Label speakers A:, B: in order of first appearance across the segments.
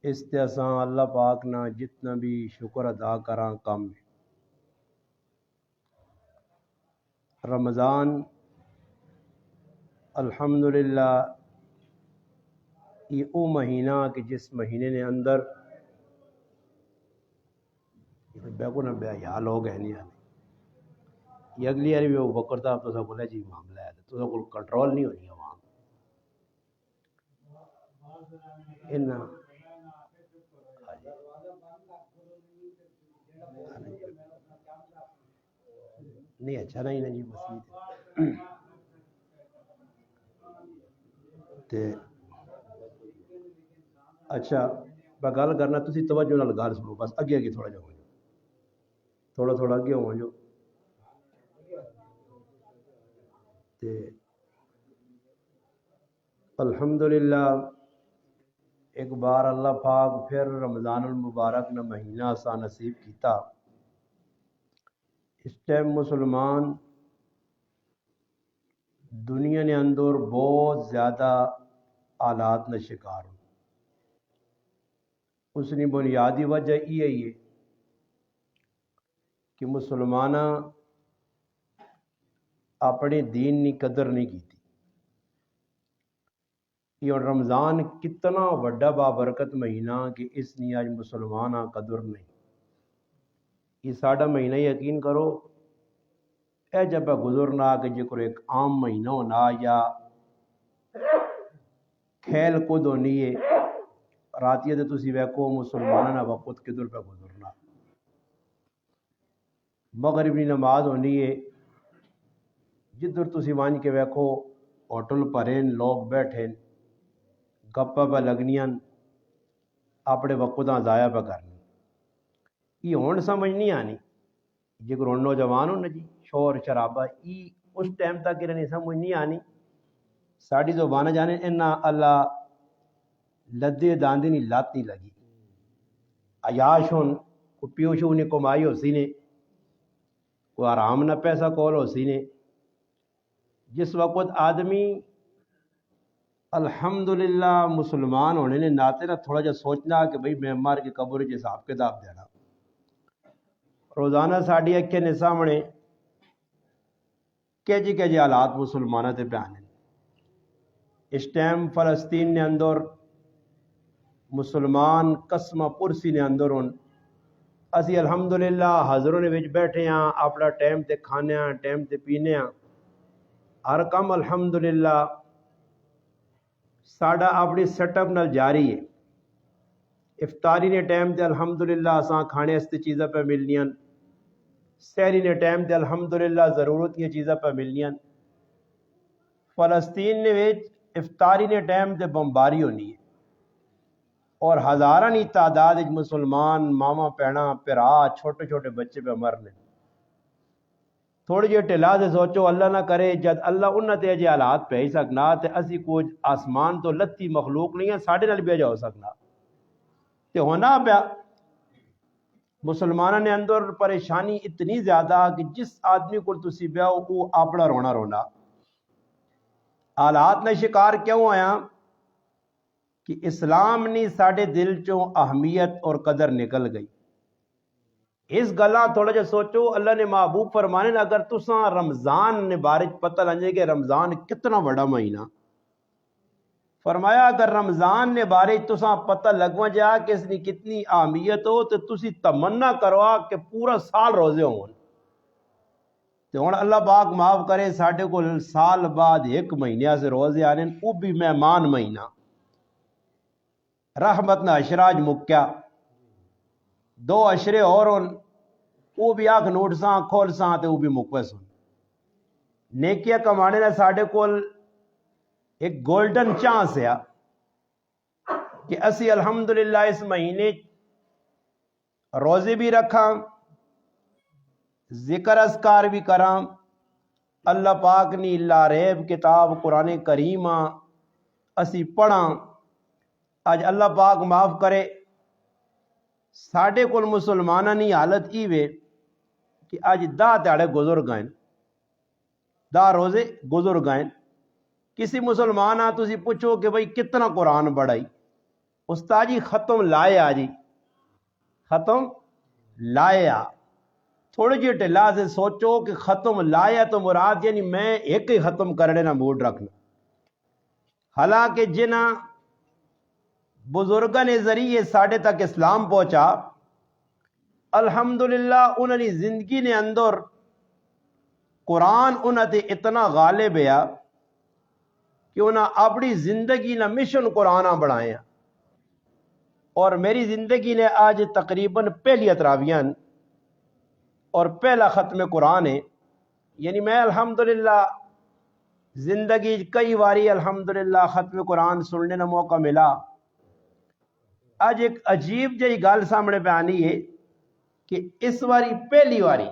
A: اس تے اساں اللہ پاک نہ جتنا بھی شکر ادا کراں کم ہے۔ رمضان الحمدللہ یہ او مہینہ کہ جس مہینے نے اندر بیکو نہ بے حیا لوگ ہیں نہیں آنے یہ اگلی باری بھی بکر صاحب تو سب بولے جی معاملہ ہے تو سب کو کنٹرول نہیں ہونی عوام نہیں اچھا نہیں نا جی مسیح تے اچھا میں گل کرنا تسی توجہ نال گل سنو بس اگے اگے تھوڑا جا ہو جاؤ تھوڑا اگے ہو جاؤ تے الحمدللہ ایک بار اللہ پاک پھر رمضان المبارک نہ مہینہ سا نصیب کیتا۔ اس ٹائم مسلمان دنیا نے اندر بہت زیادہ حالات نہ شکار ہوں۔ اس نے بنیادی وجہ یہ ہے کہ مسلمانہ اپنے دین کی قدر نہیں کی۔ یہ رمضان کتنا وڈا بابرکت مہینہ کہ اس نے آج مسلمانہ قدر نہیں۔ یہ ساڑھا مہینہ یقین کرو اے جب گزرنا کہ جکر ایک عام مہینہ ہونا یا کھیل کود ہونی ہے راتیہ دے تسی ویکو مسلمانہ وقت کدھر پہ گزرنا۔ مغربی نماز ہونی ہے جدھر تسی وانج کے ویکو ہوٹل پرین لوگ بیٹھیں گپا پہ لگنیاں اپنے وقتاں ضائع پہ کرنی۔ یہ ہون سمجھ نہیں آنی جگر ہون نوجوان ہوں نا جی شور شرابہ یہ اس ٹائم تک انہیں سمجھ نہیں آنی ساڑھی زبانہ جانے انہا اللہ لدے داندی نہیں لات نہیں لگی عیاش ہون کو پیوشو انہیں کمائی ہو سینے کو آرام نہ پیسہ کول ہو سینے جس وقت آدمی الحمدللہ مسلمان ہونے نے ناتے نہ تھوڑا جا سوچنا کہ بھئی میں مار کے قبر جس حساب کتاب دینا۔ روزانہ ساڑھی اکھے نے سامنے کہ جی حالات مسلمانہ تے بیانے۔ اس ٹائم فلسطین نے اندر مسلمان قسمہ پرسی نے اندر ہون اسی الحمدللہ حضروں نے وچ بیٹھے ہیں اپنا ٹائم تے کھانے ہیں ٹائم تے پینے ہیں ہر کم الحمدللہ ساڑھا اپنی سیٹ اپ نال جاری ہے۔ افطاری نے ٹائم تے الحمدللہ اساں کھانے استے چیزیں پہ ملنیاں سحری نے ٹائم تے الحمدللہ ضرورت کی چیزیں پہ ملنیاں۔ فلسطین نے ویچ افطاری نے ٹائم تے بمباری ہونی ہے اور ہزارانی تعداد مسلمان ماما پینا پیرا چھوٹے چھوٹے بچے پہ مرنے۔ تھوڑی جی ٹلا سے سوچو اللہ نہ کرے جد اللہ انہاں تے جی حالات پہ ہی سکنا تے اسی کچھ آسمان تو لتی مخلوق نہیں ہے ساڑھے نال بھی جا ہو سکنا تے ہونا پیا مسلمانہ نے اندر پریشانی اتنی زیادہ کہ جس آدمی کو تسی بیاؤ وہ اپنا رونا رونا حالات نے شکار کیوں آیا کہ اسلام نے ساڑھے دل چوں اہمیت اور قدر نکل گئی۔ اس گلا تھوڑا جا سوچو اللہ نے محبوب فرمانے اگر تساں رمضان نے بارج پتہ لنجے کہ رمضان کتنا بڑا مہینہ فرمایا اگر رمضان نے بارج تساں پتہ لگوا جا کہ اس نے کتنی اہمیت ہو تو تسی تمنا کروا کہ پورا سال روزے ہوں تو ہن اللہ پاک معاف کرے ساڑھے کو سال بعد ایک مہینہ سے روزے آنے وہ بھی مہمان مہینہ رحمت نہ اشراج مکیا دو اشرے اور وہ بھی آنکھ نوٹ ساں کھول ساں تے وہ بھی مکوس ہوں نیکیاں کمانے نہ ساڑھے کول ایک گولڈن چانس ہے کہ اسی الحمدللہ اس مہینے روزے بھی رکھاں ذکر اذکار بھی کراں اللہ پاک نے لا ریب کتاب قرآن کریم اسی پڑھاں آج اللہ پاک معاف کرے ساڑھے کل مسلمانہ نہیں حالت ایوے کہ آج دا تیڑے گزر گئیں دا روزے گزر گئیں کسی مسلمانہ تسی پوچھو کہ بھئی کتنا قرآن بڑھائی استاد جی ختم لایا جی، ختم لایا، تھوڑے جی ٹلا سے سوچو کہ ختم لایا تو مراد یعنی میں ایک ہی ختم کرنے نہ موڈ رکھنا. حالانکہ جنہ بزرگاں نے ذریعے ساڑھے تک اسلام پہنچا، الحمدللہ انہوں نے زندگی نے اندر قرآن انہوں تے اتنا غالب ہے کہ انہوں اپنی زندگی نہ مشن قرآن بڑھائے ہیں. اور میری زندگی نے آج تقریباً پہلی تراویح اور پہلا ختم قرآن ہے. یعنی میں الحمدللہ زندگی کئی باری الحمدللہ ختم قرآن سننے کا موقع ملا. آج ایک عجیب جہی گل سامنے پہ آنی ہے کہ اس واری پہلی واری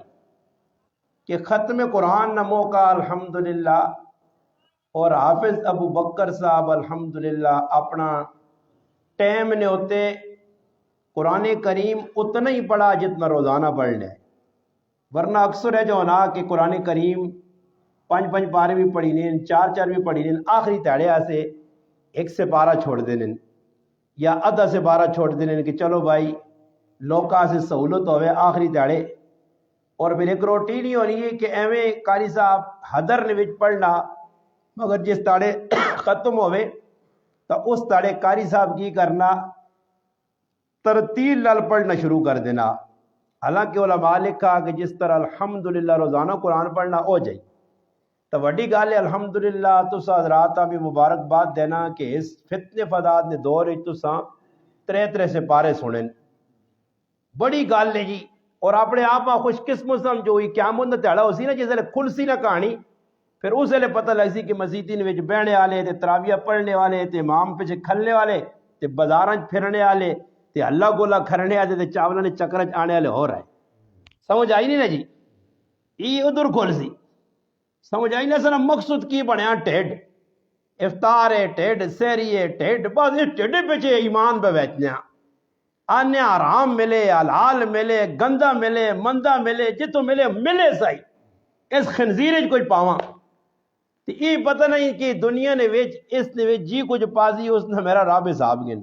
A: کہ ختم قرآن نہ موقع الحمدللہ، اور حافظ ابو بکر صاحب الحمدللہ اپنا ٹائم نے ہوتے قرآن کریم اتنا ہی پڑھا جتنا روزانہ پڑھ لے. ورنہ اکثر ہے جو ہونا کہ قرآن کریم 5 پارے بھی پڑھی لیں، 4 بھی پڑھی لیں، آخری تیڑے سے 1 سے پارہ چھوڑ دینے یا آدھا سے پارہ چھوڑ دینے کہ چلو بھائی لوکاں سے سہولت ہوئے آخری تیڑے. اور پھر ایک روٹین ہی ہونی ہے کہ ایویں قاری صاحب حدر نے وچ پڑھنا، مگر جس تاڑے ختم ہوئے تو اس تاڑے قاری صاحب کی کرنا ترتیل لال پڑھنا شروع کر دینا. حالانکہ علماء لکھا کہ جس طرح الحمدللہ روزانہ قرآن پڑھنا ہو جائے تو وڈی گال ہے. الحمدللہ تسا حضرات بھی مبارکباد دینا کہ اس فتنے فساد نے دور تسا 3 سے پارے سنن، بڑی گال ہے جی. اور اپنے آپ خوش قسمت سمجھو ہوئی قیامت دا تہاڑا ہو سی نا جس ویلے کھل سی نا کہانی، پھر اس ویلے پتہ لگ سی کہ مسیتیں وچ بہنے والے تے تراویح پڑھنے والے تے امام پیچھے کھلنے والے تے بازاراں پھرنے والے تے اللہ گولا کھرنے والے تے چاولاں نے چکر چ آنے والے ہو رہے. سمجھ آئی نہیں نا جی؟ یہ ادھر کھل سی سمجھ آئی نا سنا مقصود کی بنیا ٹھڈ افطار ہے ٹھڈ سحری ہے ٹھڈ، بس اس ٹھڈ پیچھے ایمان پہ بیچنے آنے آرام ملے حلال ملے گندا ملے مندہ ملے جتوں ملے ملے سائی اس خنزیر کوئی پاواں. تو یہ پتہ نہیں کہ دنیا نے ویچ اس نے ویچ جی کچھ پاسی اس نے میرا رب حساب گن.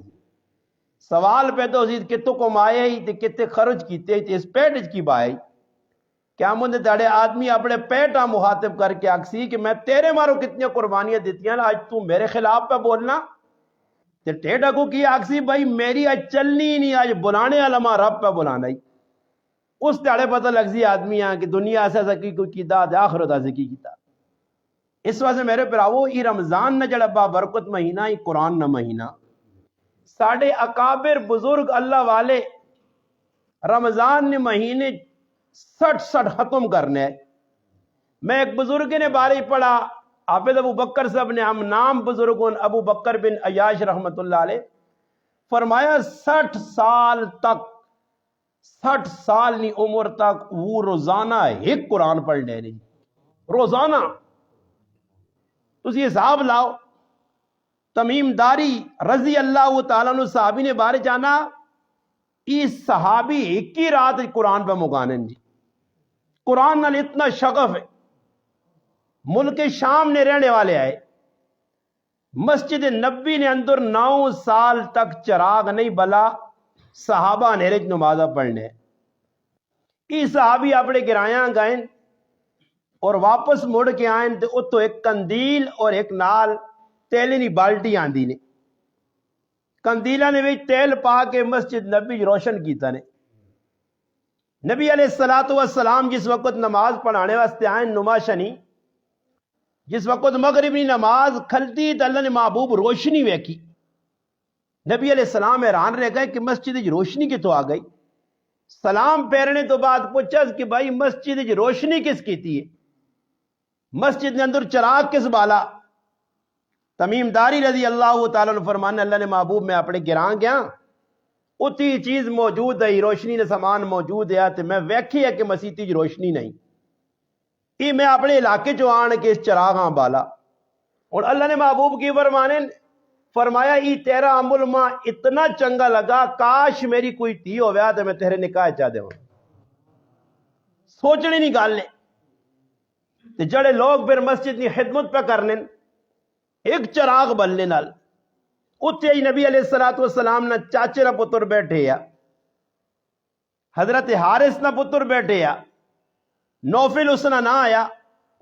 A: سوال پیدا ہو سی کتوں کمایا ہی تے کتے خرچ کیتے ہی اس پیٹ کی بائے. کیا مندے تاڑے آدمی اپنے پیٹا مخاطب کر کے آکسی کہ میں تیرے مارو کتنی قربانیاں دیتی ہیں آج تو میرے خلاف پہ بولنا. تے ٹیڑا کو کی آکسی بھائی میری آج چلنی ہی نہیں، آج بلانے علماء رب پہ بلانا ہی. اس تاڑے پتہ لگ سی آدمی ہیں کہ دنیا ایسا سکی کوئی کیتا دے آخرت ایسا کی کیتا. اس وجہ سے میرے پراؤ یہ رمضان نہ جڑا با برکت مہینہ ہی قرآن نہ مہینہ. ساڑھے اکابر بزرگ اللہ والے رمضان نے مہینے 60 ختم کرنے. میں ایک بزرگ نے بارے پڑھا حافظ ابو بکر صاحب نے، ہم نام بزرگوں ابو بکر بن عیاش رحمت اللہ علیہ، فرمایا 60 سال تک 60 سال نی عمر تک وہ روزانہ ایک قرآن پڑھ لے رہی روزانہ. تسی حساب لاؤ تمیم داری رضی اللہ تعالیٰ عنہ صحابی نے بارے جانا اس صحابی ایک ہی رات قرآن پہ مگانن جی. قرآن نال اتنا شغف ہے. ملک شام نے رہنے والے آئے، مسجد نبی نے اندر 9 سال تک چراغ نہیں بلا صحابہ نے رج نمازہ پڑھنے. یہ صحابی اپنے گرایاں گائیں اور واپس مڑ کے آئیں تو اتو ایک کندیل اور ایک نال تیلی نی بالٹی آندی نے. کندیلہ نے بھی تیل پا کے مسجد نبی روشن کیتا نے. نبی علیہ السلام جس وقت نماز پڑھانے واسطے آئیں نماشنی، جس وقت مغربی نماز کھلتی تو اللہ نے محبوب روشنی ویکھی. نبی علیہ السلام حیران رہ گئے کہ مسجد روشنی کتوں آ گئی. سلام پھیرنے تو بعد پوچھا کہ بھائی مسجد روشنی کس کی تھی ہے، مسجد نے اندر چراغ کس بالا. تمیم داری رضی اللہ تعالیٰ عنہ فرمانے اللہ نے محبوب میں اپنے گران گیا اتی چیز موجود ہے روشنی نے سامان موجود ہے تو میں ویکھی ہے کہ مسیتی جی روشنی نہیں. یہ میں اپنے علاقے جو آن کے اس چراغاں بالا. اور اللہ نے محبوب کی فرمانے فرمایا یہ تیرا عمل ماں اتنا چنگا لگا کاش میری کوئی تھی ہو گیا تو میں تیرے نکاح چاہ دے ہوں. سوچنے نہیں گال نے جڑے لوگ پھر مسجد کی خدمت پہ کرنے ایک چراغ بلنے نال اتنے ہی نبی علیہ الصلوۃ والسلام نہ چاچے نہ پتر بیٹھے یا حضرت حارث نہ پتر بیٹھے یا نوفل اس نہ آیا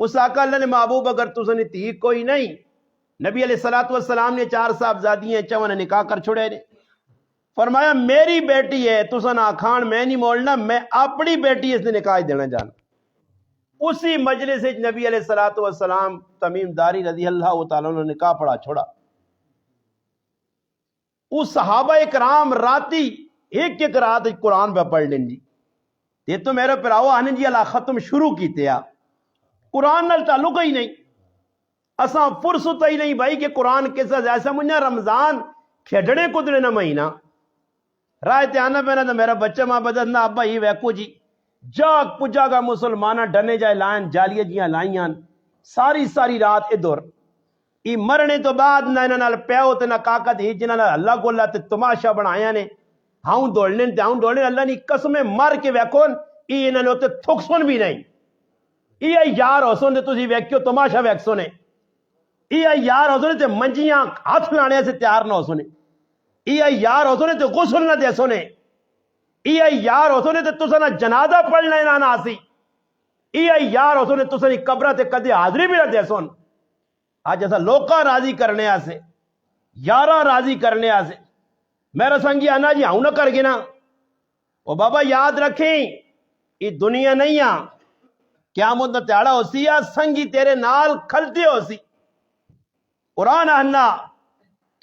A: اس آقا اللہ نے محبوب اگر تسنی تھی کوئی نہیں نبی علیہ الصلوۃ والسلام نے 4 صاحبزادیاں چون نکاح کر چھڑے نے فرمایا میری بیٹی ہے تسن آخان میں نہیں مولنا میں اپنی بیٹی اس نے نکاح دینا جانا اسی مجلس نبی علیہ الصلوۃ والسلام تمیم داری رضی اللہ تعالیٰ نے نکاح پڑھا چھوڑا اس صحابہ اکرام راتی ایک ایک رات قرآن پہ پڑھ لیں جی یہ تو میرے پراؤ آنے جی اللہ ختم شروع کیتے آ قرآن نال تعلق ہی نہیں اساں فرصت ہی نہیں بھائی کہ قرآن کے ساتھ ایسا مجھے رمضان کھیڑنے کدنے نہ مہینہ رائے تیانا پہنا تو میرا بچہ ماں بدت نہ ابا ہی ویکو جی جاگ پجا گا مسلمانہ ڈنے جائے لائن جالیہ جیاں لائیاں ساری رات ادھر ای مرنے تو بعد نہ انہاں نال پیو تے نہ کاکت ہی جنہاں نال اللہ کو اللہ تے تماشا بنایا نے ہاؤں دوڑنے اللہ نے قسمیں مار کے ویکون ای انہاں نے تے تھک سن بھی نہیں ای یار ہو سن تے تسی ویکھیو تماشا ویکھ سنے ای یار ہو سنے تے منجیاں ہاتھ لانے سے تیار نہ ہو سنے ای یار ہو سنے تے غسل نہ دے سنے ای یار ہو سنے تے تساں جنازہ پڑھنا نہ آسی ای یار ہو سنے تساں قبر تے کدی حاضری بھی نہ دے سن آج ایسا لوکاں راضی کرنے آسے یاراں راضی کرنے آسے میرا سنگی آنا جی ہوں نہ کر گنا او بابا یاد رکھیں یہ دنیا نہیں آ قیامت نہ تیاڑا ہو سی یا سنگی تیرے نال کھلتے ہو سی قرآن آنا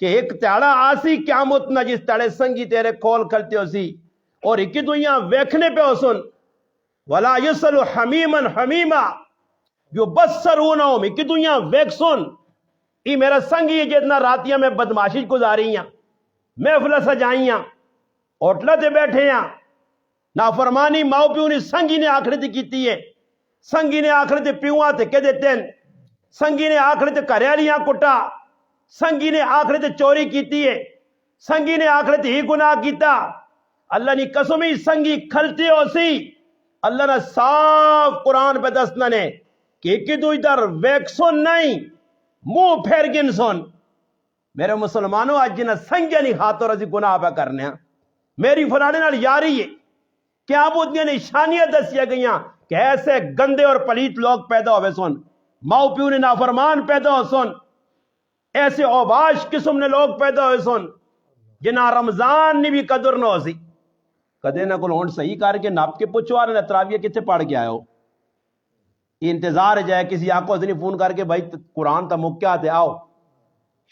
A: کہ ایک تیاڑا آسی قیامت نہ جس تیڑے سنگی تیرے کھول کھلتے ہو سی اور ایک دنیا ویکھنے پہ ہو سن ولا یسل حمیما حمیما جو بسرونہم ایک دنیا ویک سن ای میرا سنگی جتنا راتیاں میں بدماشی گزاری ہیں محفلہ سجائیاں ہوٹلہ تے بیٹھے ہیں نافرمانی ماؤ پیو نے سنگی نے آخرت کیتی ہے سنگی نے آخرت پیوہاں تے کہ دیتے ہیں سنگی نے آخرت کریالیاں کٹا سنگی نے آخرت چوری کیتی ہے سنگی نے آخرت ہی گناہ کیتا اللہ نے قسمی سنگی کھلتی ہو سی اللہ نے صاف قرآن پہ دسنا نے کہ کدو ادھر ویک سن نہیں منہ پھیر گن سن میرے مسلمانوں آج جنہ سنگیا نہیں خاطر ازی گناہ پہ کرنے ہیں میری فلانے نال یاری ہے کیا بودیاں نشانیاں دسیا گئیاں کہ ایسے گندے اور پلیت لوگ پیدا ہوئے سن ماؤ پیو نے نافرمان پیدا ہو سن ایسے اوباش قسم نے لوگ پیدا ہوئے سن جنہ رمضان نے بھی قدر نہ ہو سی کدے نہ کو ہونٹ صحیح کر کے ناپ کے پوچھو آنے تراویہ کتے پڑھ کے آئے ہو یہ انتظار جائے کسی آقا ازنی فون کر کے بھائی قرآن تا مکیا تے آؤ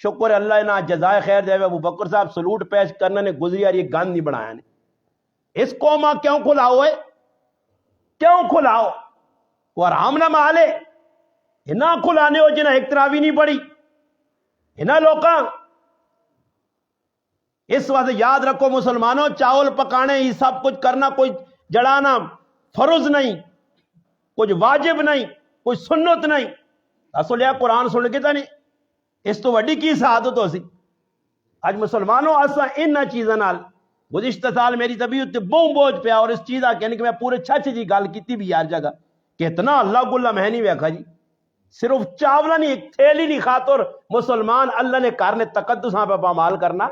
A: شکر اللہ نا جزائے خیر دے ابو بکر صاحب سلوٹ پیش کرنا نے گزری اور یہ گند نہیں بنایا نے اس قومہ کیوں کھلاؤ ہے کیوں کھلاؤ وہ آرام نہ مالے ہنا کھلانے ہو جنہ ایک تراوی نہیں پڑی ہنا لوکاں اس وقت یاد رکھو مسلمانوں چاول پکانے ہی سب کچھ کرنا کوئی جڑانا فرض نہیں کچھ واجب نہیں کوئی سنت نہیں اصل یہ قرآن سن کے نہیں اس تو وڈی کی سعادت ہو سی آج مسلمانوں اسا ان چیزاں نال گزشتہ سال میری طبیعت تے بہت بوجھ پیا اور اس چیزا کہنے کہ میں پورے چھچ جی گل کیتی بھی یار جگہ کہ اتنا اللہ گلہ میں نہیں ویکھا جی صرف چاولا نہیں ایک تھیلی نہیں خاطر مسلمان اللہ نے کارنے تقدساں پہ پامال کرنا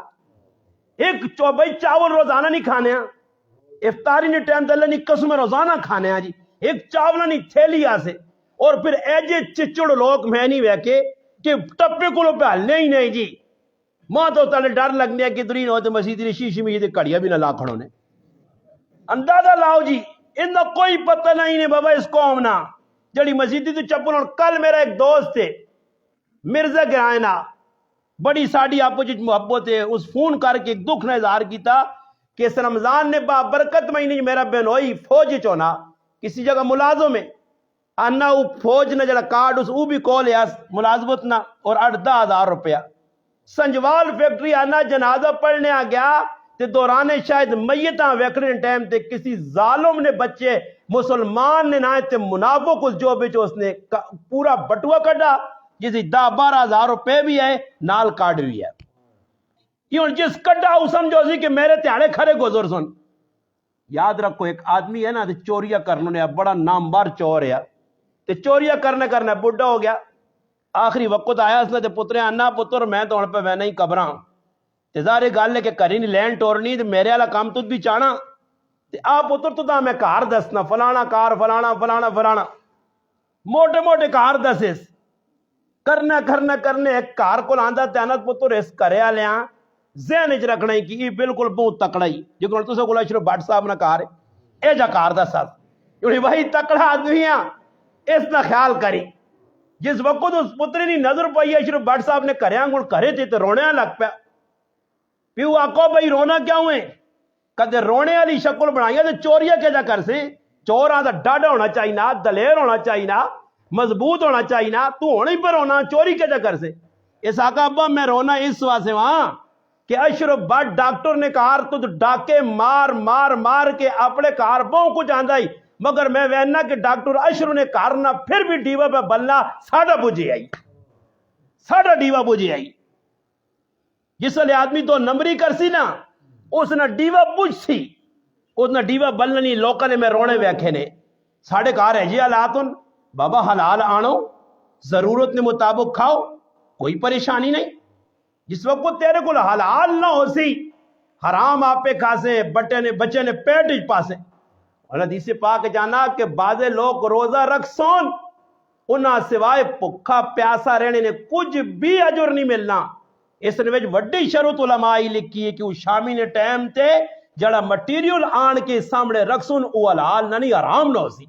A: ایک بھائی چاول روزانہ نہیں کھانے ہیں افطاری نے ٹائم اللہ نے قسم روزانہ کھانے ہیں جی ایک چاولا نہیں تھیلی آسے اور پھر ایجے چچڑ لوگ میں نہیں ویکھے کہ ٹپے کو لو پہ ہلنے ہی نہیں جی ماں تو تلے ڈر لگنے کہ درین ہوتے مسجد نے شیشی میں یہ کڑیا بھی نہ لا کھڑوں نے اندازہ لاؤ جی ان کوئی پتہ نہیں نے بابا اس قوم نا جڑی مسجد تو چپل اور کل میرا ایک دوست تھے مرزا گرائنا بڑی ساڑی آپ کو محبت ہے اس فون کر کے ایک دکھ نے اظہار کیتا کہ اس رمضان نے با برکت مہینے میرا بہنوئی فوج چونا کسی جگہ ملازم میں آنا وہ فوج نہ جڑا کارڈ اس وہ بھی کول ہے ملازمت نہ اور 8-10 روپیہ سنجوال فیکٹری آنا جنازہ پڑھنے آ گیا تے دورانے شاید میتاں ویکھنے ٹائم تے کسی ظالم نے بچے مسلمان نے نہ تے منافق اس جو بچ اس نے پورا بٹوا کڈا جس 10-12 ہزار روپے بھی ہے نال کارڈ بھی ہے کیوں جس کڈا وہ سمجھو سی کہ میرے تیاڑے کھڑے گزر سن یاد رکھو ایک آدمی ہے نا تے چوریا کرنے نے بڑا نامبر چور ہے تے چوریا کرنے بڈھا ہو گیا آخری وقت آیا اس نے تے پترے آنا پتر میں تو ہن پہ میں نہیں قبراں تے ظاہر گل ہے کہ کری نہیں لین ٹورنی تے میرے والا کام تجھ بھی چاہنا تے آپ پتر تو میں کار دسنا فلانا کار فلانا فلانا فلانا موٹے موٹے کار دسس کرنا کرنا کرنے ایک کار کو آندا تینت پتر اس کرے والیاں ذہن وچ رکھنا ہی کہ یہ بالکل بہت تکڑا ہی جو تساں کول اشرف بٹ صاحب نہ کار ہے اے جا کار دا ساتھ کیونکہ وہی تکڑا آدمی ہاں اس نہ خیال کری جس وقت اس پتری نہیں نظر پائی اشرف بٹ صاحب نے کریاں گل کرے تھے تو رونے لگ پیا پیو آکو بھائی رونا کیا ہوئے کدے رونے والی شکل بنائی تو چوریا کیا جا کر سے چوراں دا ڈاڈا ہونا چاہیے نا دلیر ہونا چاہیے نا مضبوط ہونا چاہیے نا تو ہونے پر رونا چوری کیا جا کر سے اس آقا ابا میں رونا اس واسطے وہاں کہ اشرف بٹ ڈاکٹر نے کہا تو ڈاکے مار مار مار کے اپنے کار بہت کچھ آندہ ہی مگر میں وینا کہ ڈاکٹر اشرف نے کارنا پھر بھی ڈیوا پہ بلنا ساڑھا بجے آئی ساڑھا ڈیوا بجے آئی جس لئے آدمی تو نمبری کر سی نا اس نے ڈیوا بجھ سی اس نے ڈیوا بلنی لوکا نے میں رونے ویکھے نے ساڑھے کار ہے جی حالاتن بابا حلال آنو ضرورت نے مطابق کھاؤ کوئی پریشانی نہیں جس وقت تیرے کو حلال نہ ہو سی حرام آپ پہ کھاسے بچے نے پیٹ پاسے اور حدیث پاک جانا کہ بعض لوگ روزہ رکھ سون انہاں سوائے پکھا پیاسا رہنے نے کچھ بھی اجر نہیں ملنا اس نے وچ وڈی شروط علماء لکھی ہے کہ وہ شامی نے ٹائم تے جڑا مٹیریل آن کے سامنے رکھ سون وہ حلال نہ نہیں حرام نہ ہو سی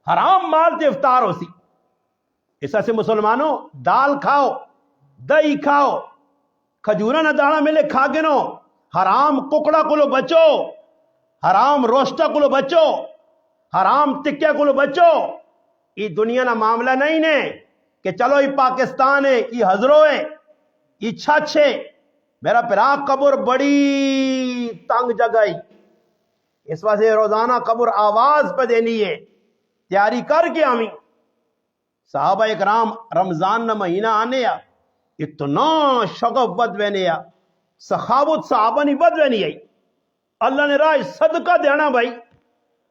A: حرام مال تے افطار ہو سی اس سے مسلمانوں دال کھاؤ دہی کھاؤ کھجورا نہ دانا ملے کھا کے نو حرام ککڑا کو لو بچو حرام روسٹا کو لو بچو حرام ٹکیا کو لو بچو یہ دنیا نہ معاملہ نہیں نے کہ چلو یہ پاکستان ہے یہ حضرو ہے یہ چھچ ہے میرا پرا قبر بڑی تنگ جگہ اس واسطے روزانہ قبر آواز پہ دینی ہے تیاری کر کے آمی صحابہ اکرام رمضان نہ مہینہ آنے یا اتنا شغف بد وینے یا سخاوت صحابہ نہیں بد وینی آئی اللہ نے راہ صدقہ دینا بھائی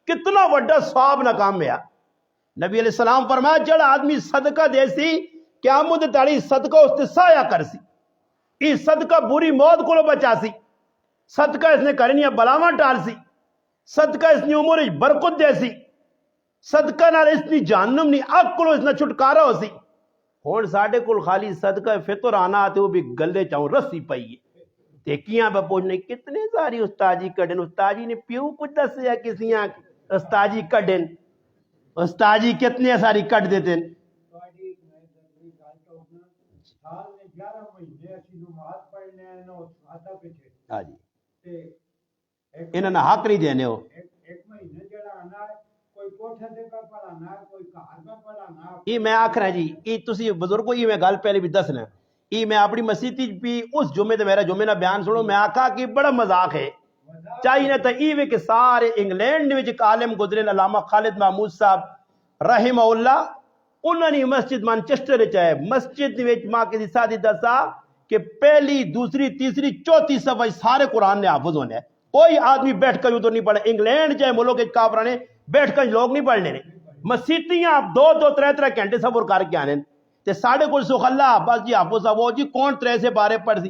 A: کتنا وڈا ثواب نہ کام میں نبی علیہ السلام فرمایا جڑا آدمی صدقہ دے سی قیامت تاڑی صدقہ اس تے سایہ کر سی یہ صدقہ بری موت کو بچا سی صدقہ اس نے کرنی بلاواں ٹال سی صدقہ اس نے عمر برکت دے سی صدقہ نال اس نے جہنم نہیں اگ کو اس نے چھٹکارا ہو سی ہون ساڑھے کل خالی صدقہ فطر آنا آتے وہ بھی گلے چاہوں رسی پئی ہے دیکھیاں پہ پوچھنے کتنے ساری استاجی کڈن استاجی نے پیو کچھ دس یا کسی استاجی کڈن استاجی کتنے ساری کٹ دیتے ہیں ہاں جی انہوں نے حق نہیں دینے ہو یہ میں آکھ رہا جی یہ تسی بزرگوں یہ میں گل پہلے بھی دسنا یہ میں اپنی مسیح بھی اس جمعے تے میرا جمعے نہ بیان سنو میں آکھا کہ بڑا مذاق ہے چاہیے نہ تو یہ کہ سارے انگلینڈ میں ایک عالم گزرے علامہ خالد محمود صاحب رحمہ اللہ انہوں نے مسجد مانچسٹر چاہے مسجد ماں کے ساتھی دسا کہ پہلی دوسری تیسری چوتھی صفحہ سارے قرآن نے حافظ ہونے کوئی آدمی بیٹھ کر ادھر نہیں پڑھے انگلینڈ چاہے ملک کے کافرانے بیٹھ کر لوگ نہیں پڑھ لینے مسیتیاں دو دو ترے گھنٹے سفر کر کے آنے تے ساڑھے کو سکھ اللہ بس جی حافظ صاحب وہ جی کون ترے سے بارے پڑھ سی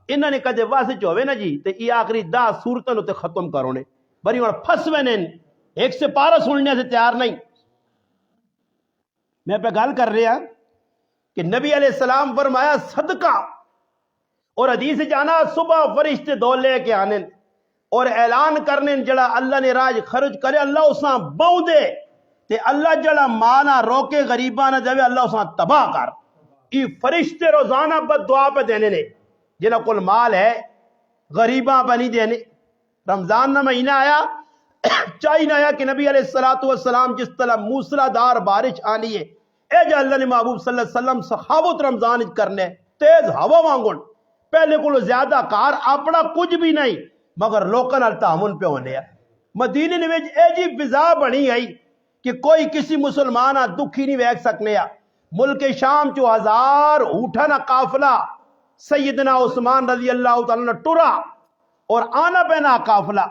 A: انہوں نے کدے واسے چوہے نا جی تے یہ آخری 10 صورتوں تے ختم کرو نے بری وہاں پھس وینے ایک سے پارا سننے سے تیار نہیں میں پہ گل کر رہا کہ نبی علیہ السلام فرمایا صدقہ اور حدیث جانا صبح فرشتے دو لے کے آنے اور اعلان کرنے جڑا اللہ نے راج خرچ کرے اللہ اساں بہو دے تے اللہ جڑا مانا روکے غریباں نہ دے اللہ اساں تباہ کر یہ فرشتے روزانہ بد دعا پہ دینے نے جنہاں کل مال ہے غریباں پہ نہیں دینے رمضان نہ مہینہ آیا چاہیے آیا کہ نبی علیہ السلام جس طرح موسلا دار بارش آنی ہے اے جا اللہ نے محبوب صلی اللہ علیہ وسلم سخاوت رمضان کرنے تیز ہوا مانگن پہلے کو زیادہ کار اپنا کچھ بھی نہیں مگر لوکن التامن پہ ہونے ہیں مدینے نے اے جی فضا بنی آئی کہ کوئی کسی مسلمانہ دکھی نہیں ویک سکنے یا ملک شام 1000 اٹھانا قافلہ سیدنا عثمان رضی اللہ تعالیٰ نے ٹرا اور آنا پہنا قافلہ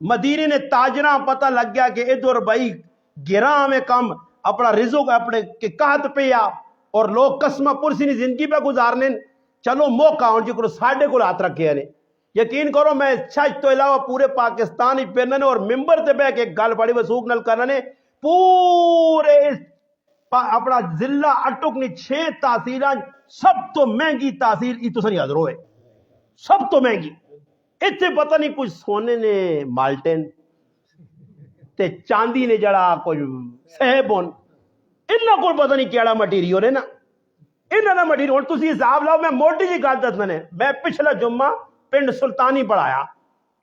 A: مدینے نے تاجرہ پتہ لگ گیا کہ ادھر بھائی گراں میں کم اپنا رزق اپنے کہ کہت پہ یا اور لوگ قسمہ پرسی نہیں زندگی پہ گزارنے چلو موقع ہوں جی کو ساڑھے کو ہاتھ رکھے نے یقین کرو میں چھج تو علاوہ پورے پاکستان ہی پھرنے نے اور ممبر تے بہ کے ایک گل بڑی وسوخ نل کرنے نے پورے اپنا ضلع اٹک نے 6 تحصیلان سب تو مہنگی تحصیل ای تو سنی حضر ہوئے سب تو مہنگی اتنے پتہ نہیں کچھ سونے نے مالٹن تے چاندی نے جڑا کچھ سہبون انہاں کو پتہ نہیں کیڑا مٹیریل ہے نا انہاں دا مٹیریل تسی حساب لاؤ میں موٹی جی گل دسنا نے میں پچھلا جمعہ پنڈ سلطانی پڑھایا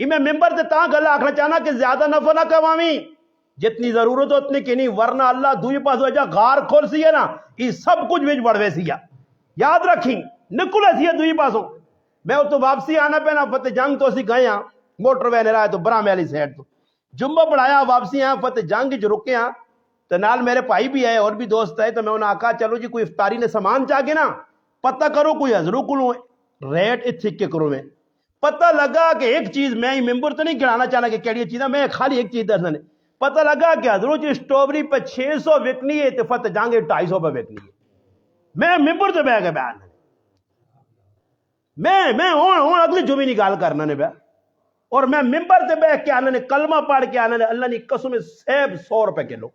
A: یہ میں ممبر تے تاں گل آکھنا چاہنا کہ زیادہ نفع نہ کماویں جتنی ضرورت ہو اتنی کی نہیں ورنہ اللہ دوئی پاس وجہ غار کھول سی ہے نا یہ سب کچھ وچ بڑھوے سی ہے یاد رکھیں نکلے سی ہے دوئی پاسوں میں تو واپسی آنا پہنا فتح جنگ تو اسی گئے ہاں موٹر وین رہا ہے تو برامے والی سائڈ تو جمعہ پڑھایا واپسی آیا فتح جنگ جو رکے ہاں تو نال میرے بھائی بھی آئے اور بھی دوست آئے تو میں انہوں نے کہا چلو جی کوئی افطاری نے سامان چاہ کے نا پتہ کرو کوئی حضروں کو ریٹ اتھے کے کرو میں پتہ لگا کہ ایک چیز میں ہی ممبر تو نہیں گرانا چاہنا کہ کیڑی چیز ہے میں خالی ایک چیز دسنا پتہ لگا کہ حضروں جی سٹروبری پہ 600 وکنی ہے تو فتح جنگ 250 پہ وکنی ہے میں ممبر تو بہ کے بیان میں ہوں اگلی جمعے نہیں گال کرنا نے بہ اور میں ممبر تے بیٹھ کے آنے نے کلمہ پڑھ کے آنے نے اللہ نے قسم سیب 100 روپے کلو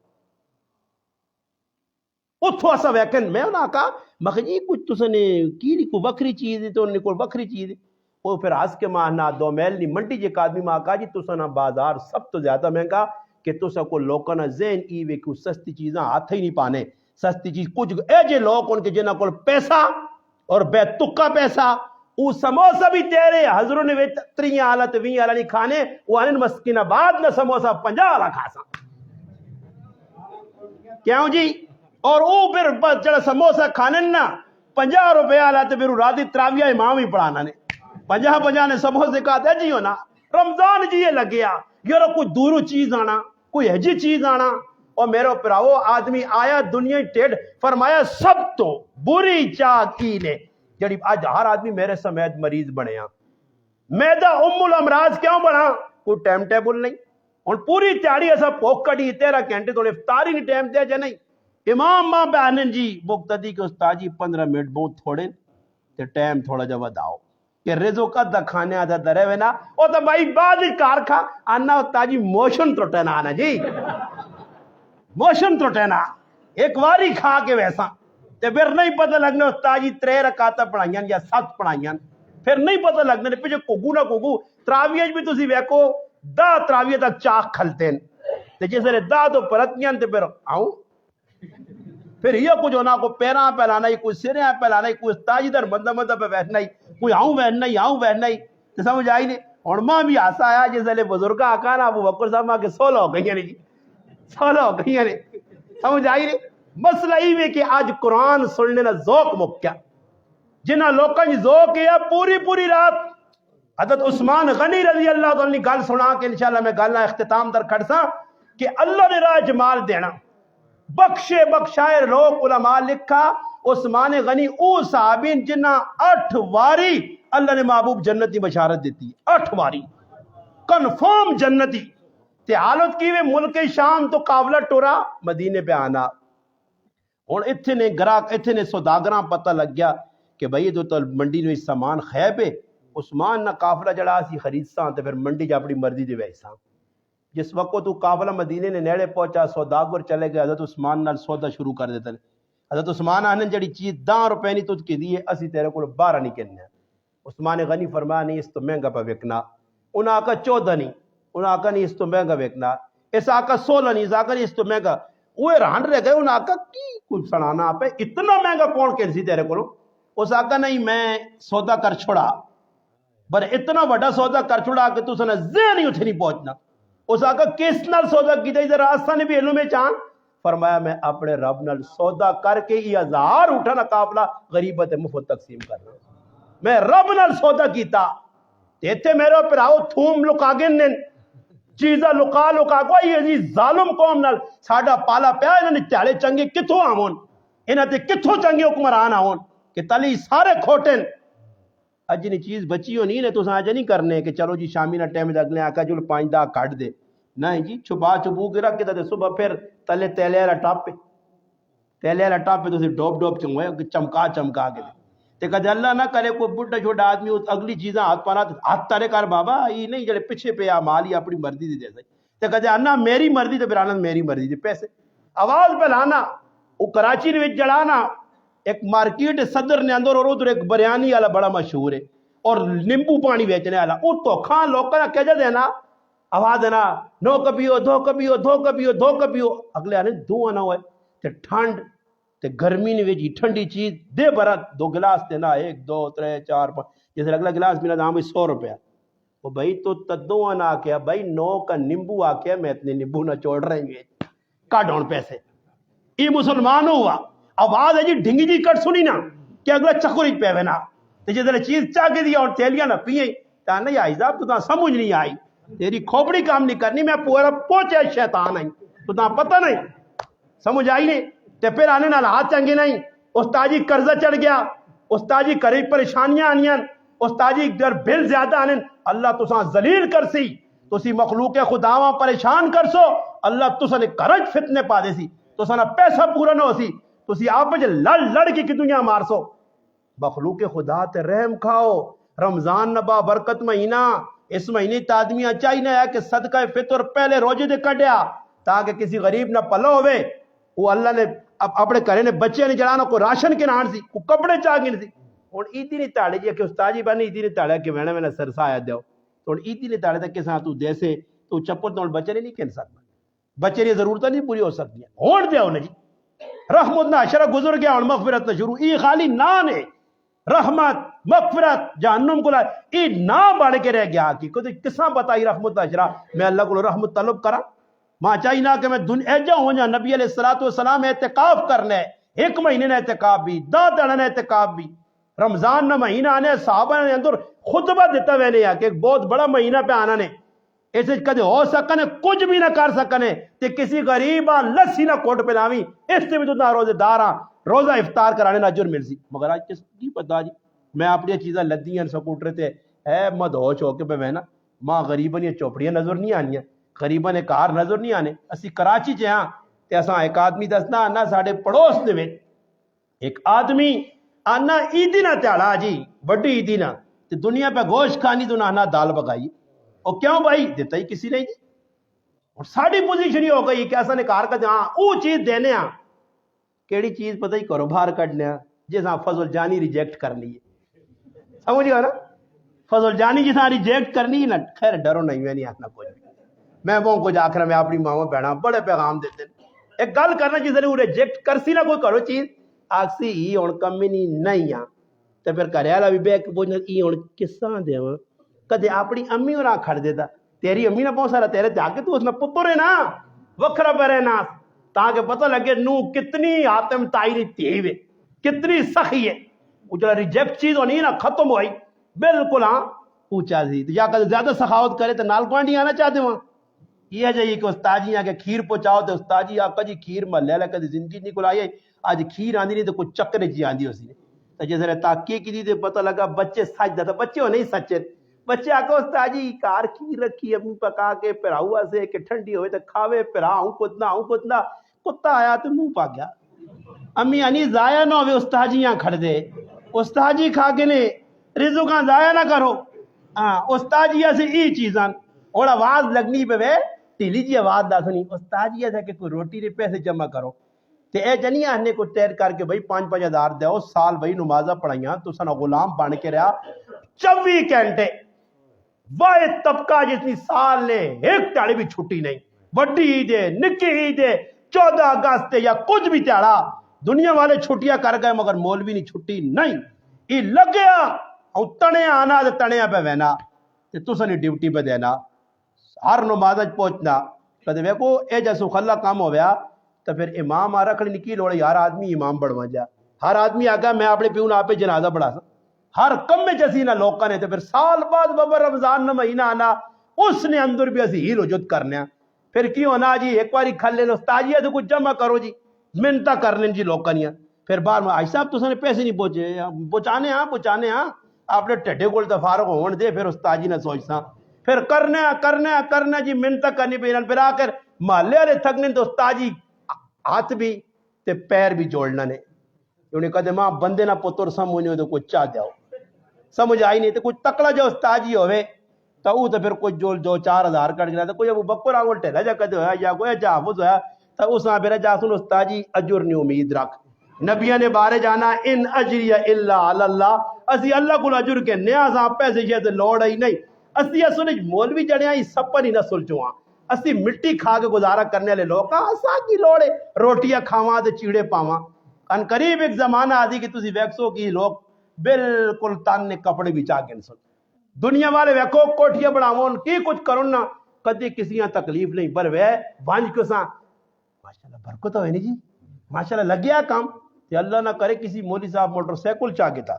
A: اتھو اسا ویکن میں انہاں کہا مگر جی کچھ تسنے کی نہیں کوئی وکری چیز ہے تو انہیں کوئی وکری چیز ہے وہ پھر آج کے ماہنا 2 میل نہیں منڈی جے آدمی ماں کہا جی تسنا بازار سب تو زیادہ مہنگا کہ تسا کو لوکاں ذہن ای وے کہ سستی چیزاں ہاتھ ہی نہیں پانے سستی چیز کچھ اے جے لوگ ان کے جنہاں کو پیسہ اور بے تکا پیسہ وہ سموسہ بھی تیرے حضروں نے 3 حالت 20 حالت نہیں کھانے وہ انن مسکین آباد نہ سموسہ 50 والا کھا سا کیوں جی اور وہ پھر جڑا سموسہ کھانے نا 50 روپے والا تو پھر راتی تراویہ امام ہی پڑھانا نے 50 نے سموسے کا دے جی ہونا رمضان جی یہ لگیا یار کوئی دورو چیز آنا کوئی ہجی چیز آنا اور میرے پراؤ آدمی آیا دنیا ٹیڑھ فرمایا سب تو بری چاہ کی نے جڑی آج ہر آدمی میرے سمیت مریض بنے ہاں میدہ الامراض کیوں بڑھا کوئی ٹائم ٹیبل نہیں اور پوری تیاری ایسا پوک کڑی 13 گھنٹے تو افطاری نہیں ٹائم دیا جا نہیں امام ماں بیانن جی مقتدی کے استاد جی 15 منٹ بہت تھوڑے تے ٹائم تھوڑا جا وداؤ کہ رزو کا دکھانے آدھا درے وینا او تو بھائی بعد ہی کار کھا آنا استاد جی موشن ترٹینا آنا جی موشن ترٹینا ایک واری کھا کے ویسا تے پھر نہیں پتہ لگنے استاد جی 3 رکعتاں پڑھائیاں یا 7 پڑھائیاں پھر نہیں پتہ لگنے پیچھے کوگو نہ کوگو تراویج بھی تسی ویکو 10 تراویہ تک چاک کھلتے ہیں تے جس نے 10 تو پرتیاں تے پھر آؤں پھر یہ کچھ ہونا کو پیراں پہلانا ہی کوئی سریاں پہلانا ہی کوئی استاد جی در بندہ بندہ پہ بیٹھنا ہی کوئی آؤں بیٹھنا ہی آؤں بیٹھنا ہی تے سمجھ آئی نہیں اور ماں بھی آسا آیا جس نے بزرگا آکا نا ابو بکر صاحب ماں کے 16 ہو گئی ہیں جی 16 ہو گئی ہیں سمجھ آئی نہیں مسئلہ ہی ہے کہ آج قرآن سننے نا ذوق مکیا جنہاں لوکاں جی ذوق ہے پوری رات حضرت عثمان غنی رضی اللہ عنہ گل سنا کہ انشاءاللہ میں گل اختتام در کھڑساں کہ اللہ نے راہ جمال دینا بخشے بخشائے لوگ علماء لکھا عثمان غنی او صحابین جنہ 8 واری اللہ نے محبوب جنتی بشارت دیتی 8 واری کنفرم جنتی تے حالت کی وے ملک شام تو قافلہ ٹورا مدینے پہ آنا اور اتنے گراک اتنے سوداگراں پتہ لگ گیا کہ بھئی تو منڈی میں سامان خیب ہے عثمان نہ قافلہ جڑا سی خرید ساں تے پھر منڈی جا اپنی مرضی دے ویساں جس وقت تو قافلہ مدینے نے نیڑے پہنچا سوداگر چلے گئے حضرت عثمان نال سودا شروع کر دیتے حضرت عثمان آنے جڑی چیز 10 روپے نہیں تجھ کے دیے اسی تیرے کو 12 نہیں کہنے عثمان غنی فرمایا نہیں اس تو مہنگا پہ وکنا انہاں آکا 14 نہیں انہاں آکا نہیں اس تو مہنگا وکنا اس آکا 16 نہیں اس آکا نہیں اس تو مہنگا وہ رہن رہ گئے انہاں آکا کی کچھ سنانا آپ ہے اتنا مہنگا کون کہنسی تیرے کو اس آکا نہیں میں سودا کر چھوڑا پر اتنا بڑا سودا کر چھوڑا کہ تو سنا ذہن ہی اتھے نہیں پہنچنا اس آقا کس نال سودا کی جائے ذرا آستانے بھی علم میں چاند فرمایا میں اپنے رب نال سودا کر کے یہ 1000 اٹھانا قافلہ غریبت مفت تقسیم کرنا میں رب نال سودا کیتا تیتے میرے پراؤ تھوم لکا گن چیزا لکا کوئی یہ ظالم قوم نال ساڑا پالا پیا انہوں نے چالے چنگے کتھوں آمون انہوں نے کتھوں چنگے حکمران آمون کہ تلی سارے کھوٹن اجنی چیز بچی ہو نہیں لے تو ساجہ نہیں کرنے کہ چلو جی شامی نہ ٹیم دے اگلے آکا جو 5 دا کٹ دے نہیں جی چھپا چھپو کے رکھ کے تے صبح پھر تلے تیلے والا ٹاپ پہ تو ڈوب چنگوئے چمکا کے دے تے کدے اللہ نہ کرے کوئی بڈھا چھوٹا آدمی اگلی چیزاں ہاتھ پانا ہاتھ تارے کر بابا یہ نہیں جڑے پیچھے پہ مال ہی اپنی مرضی دی دے سکتے تے کدے آنا میری مرضی تے پھر آنا میری مرضی دے پیسے آواز پہ لانا وہ کراچی نے جڑانا ایک مارکیٹ صدر نے اندر اور ادھر ایک بریانی والا بڑا مشہور ہے اور نیمبو پانی بیچنے والا وہ تو کھان لوگ کا کہہ دینا آواز دینا نو کبیو دھو کبیو دھو کبیو دھو کبیو اگلے آنے دو آنا ہوئے تے ٹھنڈ تے گرمی نے ویجی ٹھنڈی چیز دے برا 2 گلاس دینا 1 2 3 4 5 جیسے اگلا گلاس پینا تھا 100 روپیہ وہ بھائی تو تدو آنا آکیا بھائی 9 کا نیمبو آکیا میں اتنے نیمبو نہ چھوڑ رہے ہیں کاٹ ڈون پیسے یہ مسلمان ہوا آواز ہے جی ڈھنگی جی کٹ سنی نا کہ اگلا چکوری پہ وینا تے جیسے چیز چاہ کے دیا اور تیلیاں نہ پیئیں تا نہیں آئی صاحب تو تا سمجھ نہیں آئی تیری کھوپڑی کام نہیں کرنی میں پورا پوچھے شیطان آئی تو تا پتہ نہیں سمجھ آئی نہیں تے پھر آنے نال ہاتھ چنگے نہیں استاجی قرضہ چڑھ گیا استاجی قریب پریشانیاں آنیاں استاجی در بل زیادہ آنے اللہ تساں ذلیل کر سی تسی مخلوق خداواں پریشان کر سو اللہ تساں نے کرج فتنے پا دے سی تساں پیسہ پورا نہ ہو سی تسی آپ جو لڑ لڑ کی دنیا مار سو مخلوق خدا تے رحم کھاؤ رمضان نبا برکت مہینہ اس مہینے آدمیاں چاہیے ہے کہ صدقہ فطر پہلے روزے دے کڈیا تاکہ کسی غریب نہ پلو ہوئے وہ اللہ نے اپنے گھرے نے بچے نے جڑانا کو راشن کے نان سی کو کپڑے چاہ گن سی ہوں عیدی نہیں تاڑے جی کہ استاجی بنی عیدی نہیں تاڑے کہ میں نے سرسایا دیو تو ہوں عیدی نہیں تاڑے تک کہ تو دے سے تو چپل تو بچے نے نہیں کہن سکتا بچے نے ضرورتیں نہیں پوری ہو سکتی ہون دیا انہیں جی رحمت نہ عشرہ گزر گیا ہوں مغفرت نہ شروع یہ خالی نان ہے رحمت مغفرت جہنم کو لائے یہ نہ بڑھ کے رہ گیا کہ کساں بتائی رحمت نہ عشرہ میں اللہ کو رحمت طلب کرا ماں چاہیے نہ کہ میں ایجا ہوں جا نبی علیہ السلام اعتکاف کرنا ہے 1 مہینے نے اعتکاف بھی 10 دن اعتکاف بھی رمضان نہ مہینہ آنے صحابہ نے اندر خطبہ دیتا ہوئے نہیں کہ ایک بہت بڑا مہینہ پہ آنا نے ایسے کدے ہو سکنے کچھ بھی نہ کر سکنے تے کسی غریب لسی نہ کوٹ پہ لاویں اس سے بھی تو نہ روزے دار روزہ افطار کرانے نہ اجر مل سی مگر آج کس کی پتا جی میں اپنی چیزاں لدیاں سکوٹر تے ہے مدہوش ہو کے پہ میں نا ماں غریباں یہ چوپڑیاں نظر نہیں آنیاں غریباں نے کار نظر نہیں آنے اسی کراچی چ ہاں تے اساں ایک آدمی دسنا آنا ساڈے پڑوس دے وچ ایک آدمی آنا عیدی نہ تیاڑا جی بڑی عیدی نہ تے دنیا پہ گوشت کھانی تو نہ دال پکائی اور کیوں بھائی دیتا ہی کسی نہیں جی اور ساڑی پوزیشن ہی ہو گئی کہ ایسا نے کار کا ہاں وہ چیز دینے ہاں کیڑی چیز پتہ ہی کرو باہر کڈنے ہاں جیسا فضل جانی ریجیکٹ کرنی ہے سمجھ گیا نا فضل جانی جیسا ریجیکٹ کرنی ہے نا خیر ڈرو نہیں میں نہیں آنا کوئی میں وہ کچھ آخر میں اپنی ماما بہنا بڑے پیغام دیتے ہیں ایک گل کرنا جس نے وہ ریجیکٹ کرسی نہ کوئی کرو چیز آخسی ہی ہوں کمی نہیں آ تو پھر کرے والا بھی بے پوچھنا ای ہوں کساں دے کدے اپنی امی اور کھڑ دیتا تیری امی نہ پہنچا رہا تیرے جا کے تو اس نے پتر ہے نا وکھرا پہ نا تاکہ پتہ لگے نو کتنی آتم تائی تھی ہے کتنی سخی ہے وہ جو ریجیکٹ چیز ہونی نا ختم ہوئی بالکل ہاں پوچھا سی یا کدے زیادہ سخاوت کرے تو نال کوانڈی آنا چاہتے وہاں یہ جائیے کہ استاجی آ کے کھیر پہنچاؤ تو استاجی آ جی کھیر محلے والا کدی زندگی نہیں کھلائی آج کھیر آندی نہیں تو کچھ چکر جی آندی اسی تو جیسے تاکی کی دی پتہ لگا بچے سچ دا بچے ہو نہیں سچے بچے آ کے استاجی کار کھیر رکھی امی پکا کے پھراؤا سے کہ ٹھنڈی ہوئے تو کھاوے پھرا ہوں کتنا کتا آیا تو منہ پا گیا امی انی ضائع نہ ہوئے استاجیاں کھڑ دے استاجی کھا کے نے رزقاں ضائع نہ کرو ہاں استاجی سے ای چیزاں اور آواز لگنی پہ وے ٹیلی جی آواز دا سنی استاجی ہے کہ کوئی روٹی دے پیسے جمع کرو تے اے جنیاں نے کو تیر کر کے بھائی 5-5 ہزار دیو سال بھائی نمازہ پڑھائیاں تو سنا غلام بن کے رہا 24 گھنٹے واحد طبقہ جتنی سال نے ایک تیاڑی بھی چھٹی نہیں بڑی عید ہے نکی عید ہے 14 اگست یا کچھ بھی تیاڑا دنیا والے چھٹیاں کر گئے مگر مولوی نہیں چھٹی نہیں یہ لگ گیا اور تنیا آنا تو تنیا پہ وینا تے تو سنی ڈیوٹی پہ دینا ہر نماز پہنچنا کہتے ویکو اے جیسو خلا کام ہو گیا تو پھر امام آ رکھ نکی لوڑے ہر آدمی امام بڑھوا جا ہر آدمی آگا میں اپنے پیون آپ جنازہ بڑھا سا ہر کم میں جیسی نہ لوکاں نے تو پھر سال بعد بابا رمضان نہ مہینہ آنا اس نے اندر بھی اسی ہیل وجود کرنے پھر کیوں ہونا جی ایک باری کھل لے لو استاجی ہے تو کچھ جمع کرو جی منتا کر لیں جی لوکاں نہیں پھر بعد میں آج صاحب تو سنے پیسے نہیں پہنچے پہنچانے ہاں آپ نے ٹھڈے کول تو فارغ ہون دے پھر استاجی نہ سوچتا پھر کرنا جی منتا کرنی پہ پھر آ کر محلے والے تھکنے تو استاجی ہاتھ بھی تے پیر بھی جوڑنا نے انہیں کہتے ماں بندے نہ پتر سمجھ نہیں ہو تو کوئی چاہ جاؤ سمجھ آئی نہیں تو کچھ تکڑا جو استاجی ہوئے تو وہ تو پھر کچھ جو 2-4 ہزار کٹ گیا تو کوئی ابو بکر آنگل ٹھیلا جا کہتے ہویا یا کوئی جا حفظ ہویا تو اس نے پھر جا سن استاجی اجر نہیں امید رکھ نبیہ نے بارے جانا ان اجری الا علی اللہ اسی اللہ کو اجر کے نیاز آپ پیسے شاید لوڑ ہی نہیں اسی اصل مولوی جڑیاں ہی سپن ہی نسل چواں اسی مٹی کھا کے گزارا کرنے والے لوگ اساں کی لوڑ ہے روٹیاں کھاواں تے چیڑے پاواں ان قریب ایک زمانہ آدھی کہ تسی ویکسو کی لوگ بالکل تن نے کپڑے بچا کے سن دنیا والے ویکھو کوٹھیاں بناون کی کچھ کرن نہ کدی کسی تکلیف نہیں پر وے بانج کے ساں ماشاءاللہ برکت ہوئے نہیں جی ماشاءاللہ لگیا کام تے اللہ نہ کرے کسی مولوی صاحب موٹر سائیکل چاہ کے تھا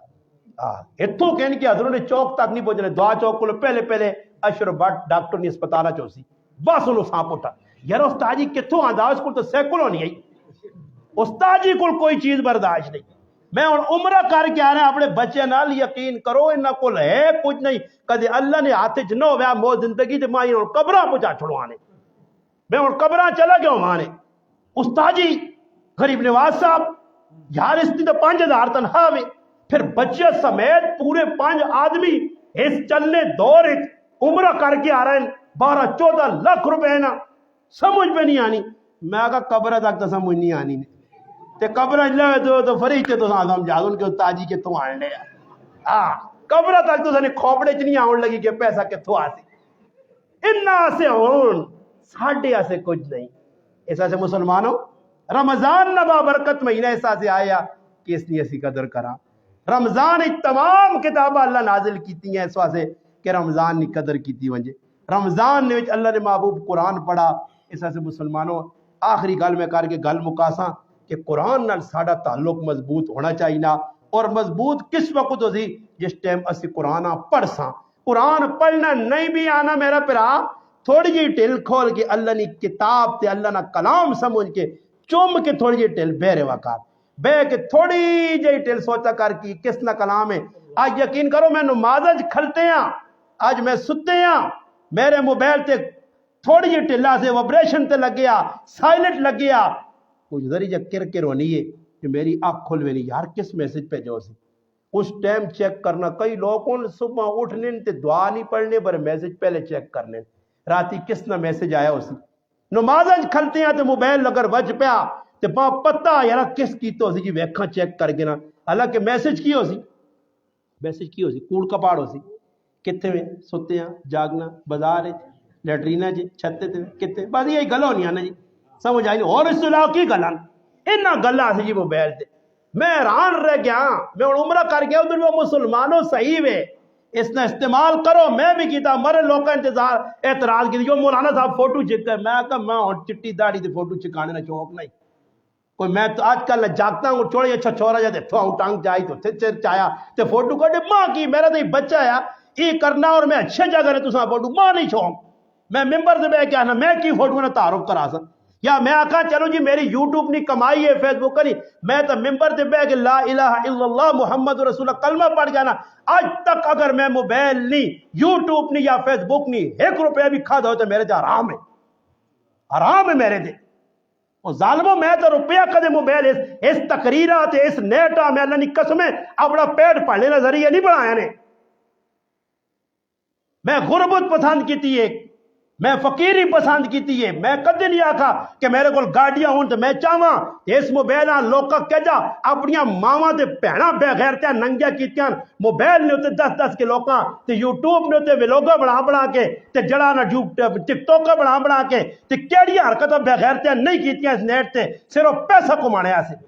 A: اتوں کہنے کہ حضروں نے چوک تک نہیں پہنچنے دعا چوک کو پہلے اشرف بٹ ڈاکٹر نے اسپتالہ چوسی بس انہوں سانپ اٹھا یار استاد جی کتوں آندا اس کو تو سائیکل ہونی ہے استاد جی کو کوئی چیز برداشت نہیں میں اور عمرہ کر کے آ رہا اپنے بچے نال یقین کرو انہاں کول ہے کچھ نہیں کدے اللہ نے ہاتھ چ نہ ہویا مو زندگی تے مائی اور قبراں پہنچا چھڑوانے میں اور قبراں چلا گیا مانے استاد جی غریب نواز صاحب یار اس دی تو 5000 تنخواہ میں پھر بچے سمیت پورے 5 آدمی اس چلنے دور عمرہ کر کے آ رہے ہیں 12-14 لاکھ روپے نا سمجھ پہ نہیں آنی میں کہا قبرہ تک تو سمجھ نہیں آنی تے قبرہ لے تو فریج تے تو سمجھا دوں کہ استاد جی کے تو آن لے قبرہ تک تو سنے کھوپڑے چ نہیں آن لگی کہ پیسہ کتوں آسی انہا سے ہون ساڑھے سے کچھ نہیں ایسا سے مسلمانوں رمضان نبا برکت مہینہ ایسا سے آیا کہ اس نے اسی قدر کرا رمضان تمام کتابہ اللہ نازل کیتی ہیں اس واسے کہ رمضان نے قدر کیتی ونجے رمضان نے اللہ نے محبوب قرآن پڑھا اس سے مسلمانوں آخری گل میں کر کے گل مکاساں کہ قرآن نال ساڈا تعلق مضبوط ہونا چاہیے اور مضبوط کس وقت ہو سی جس ٹائم اسی قرآن پڑھ ساں قرآن پڑھنا نہیں بھی آنا میرا پرا تھوڑی جی ٹل کھول کے اللہ نے کتاب تے اللہ نہ کلام سمجھ کے چوم کے تھوڑی جی ٹل بہرے وقار بے کے تھوڑی جی ٹل سوچا کر کی کس نہ کلام ہے آج یقین کرو میں نمازج کھلتے ہیں آج میں ستے ہیں میرے موبائل تے تھوڑی جی ٹلا سے وبریشن تے لگ گیا سائلنٹ لگ گیا کچھ ذری جا کر ہونی ہے کہ میری آنکھ کھل میں نہیں یار کس میسج پہ جو سی اس ٹائم چیک کرنا کئی لوگوں صبح اٹھنے تے دعا نہیں پڑھنے پر میسج پہلے چیک کرنے راتی کس نہ میسج آیا اسی نمازج کھلتے ہیں تے موبائل اگر وج پیا تے با پتہ یار کس کی تو سی جی ویکھاں چیک کر کے نا حالانکہ میسج کی ہو سی کوڑ کپاڑ ہو سی کتنے میں ستے ہیں جاگنا بازار لیٹرینا جی چھتے تے کتنے بس یہی گل ہونی نا جی سمجھ آئی اور اس علاقے کی گلان انہاں گلاں سی جی موبائل تے میں حیران رہ گیا میں عمرہ کر گیا ادھر وہ مسلمانوں صحیح ہے اس نے استعمال کرو میں بھی کیتا مرے لوگ کا انتظار اعتراض کی جو مولانا صاحب فوٹو چکتے میں کہا میں چٹی داڑھی تے فوٹو چکانے نہ چوک نہیں کوئی میں تو آج کل جاگتا ہوں چھوڑی اچھا چھوڑا جاتے تو ہوں ٹانگ جائی تو چر چایا تے فوٹو کو دے ماں کی میرا تو یہ بچہ ہے یہ کرنا اور میں اچھے جگہ رہے تو ساں فوٹو ماں نہیں چھوڑ میں ممبر سے بے کیا نا میں کی فوٹو نے تعارف کرا سا یا میں آکھا چلو جی میری یوٹیوب نہیں کمائی ہے فیس بک نہیں میں تو ممبر سے بے کہ لا الہ الا اللہ محمد رسول اللہ کلمہ پڑھ گیا نا آج تک اگر میں موبائل نہیں یوٹیوب نہیں یا فیس بک نہیں 1 روپیہ بھی کھا دو تو میرے جا حرام ہے میرے دے اور ظالموں میں تو روپیہ کدے موبائل اس تقریرات اس نیٹا میں اللہ نے قسمیں اپنا پیٹ پڑھنے کا ذریعہ نہیں بنایا نے میں غربت پسند کیتی ہے میں فقیری پسند کیتی ہے میں کدے نہیں آکھا کہ میرے کو گاڑیاں ہوں تو میں چاہواں اس موبائل لوکا کہہ جا اپنیاں ماواں تے بہناں بے غیرتیاں ننگیاں کیتیاں موبائل نے ہوتے 10-10 کے لوکاں تے یوٹیوب نے ہوتے ویلوگا بنا کے تے جڑا نہ ٹک ٹوک بنا کے تے کیڑی حرکتاں بے غیرتیاں نہیں کیتیاں اس نیٹ تے صرف پیسہ کمانے سے